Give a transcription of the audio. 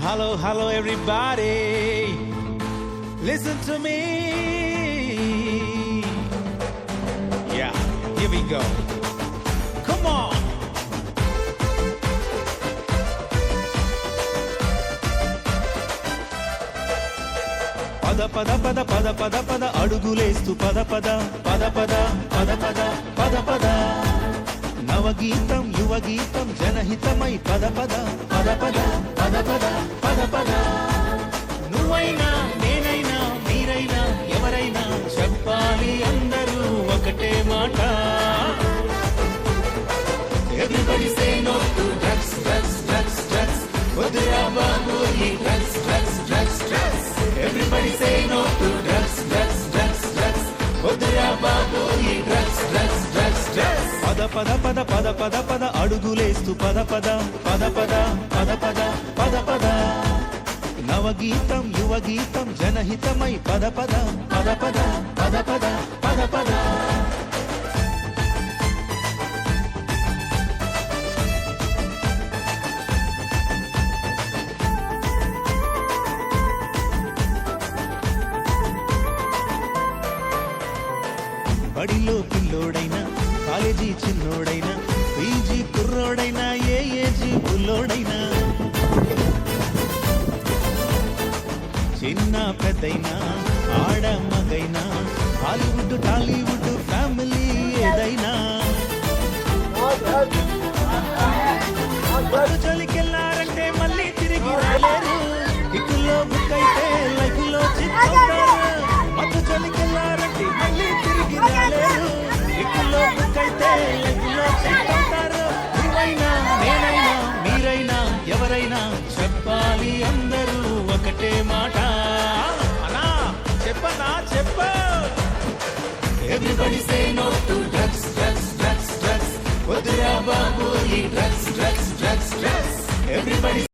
Hello, hello, everybody. Listen to me. Yeah, here we go. Come on. పద పద పద పద పద పద అడుగులేస్తూ పద పద పద పద పద పద పద పద నవగీతం యువగీతం జనహితమై పద పద పద పద పద పద పద పద నువ్వైనా నేనైనా మీరైనా ఎవరైనా చెప్పాలి అందరూ ఒకటే మాట. Everybody say no to drugs, drugs, drugs, drugs. వద్దురా బాబు ఈ drugs, drugs, drugs, drugs. Everybody say no to drugs, drugs, drugs, drugs. వద్దురా బాబు ఈ drugs, drugs, drugs, drugs. పద పద పద పద పద పద అడుగులేస్తూ పద పద పద పద పద పద పద పద నవగీతం యువగీతం జనహితమై పద పద పద పద పద పద పద పద బడిలో పిల్లోడైనా కాలేజీ చిన్నోడైనా పీజీ కుర్రోడైనా ఏ ఏజీ బుల్లోడైనా చిన్న పెద్దైనా ఆడ మగైనా హాలీవుడ్ టాలీవుడ్ ఫ్యామిలీ ఏదైనా చలికెళ్ళారంటే మళ్ళీ తిరిగి రాలేరు. ఇకుల్లో బుక్ అయితే లైఫ్లో చిత్తారు. మత్తు చలికెళ్ళారంటే మళ్ళీ తిరిగి రాలేరు. ఇకుల్లో బుక్ అయితే లైఫ్లో చిత్తారు. నువ్వైనా నేనైనా మీరైనా ఎవరైనా చెప్పాలి అందరూ ఒకటే మాట. అన్నా చెప్పనా చెప్ప. Everybody say no to drugs, drugs, drugs, drugs. వద్దురా బాబు ఈ drugs, drugs, drugs, drugs. Everybody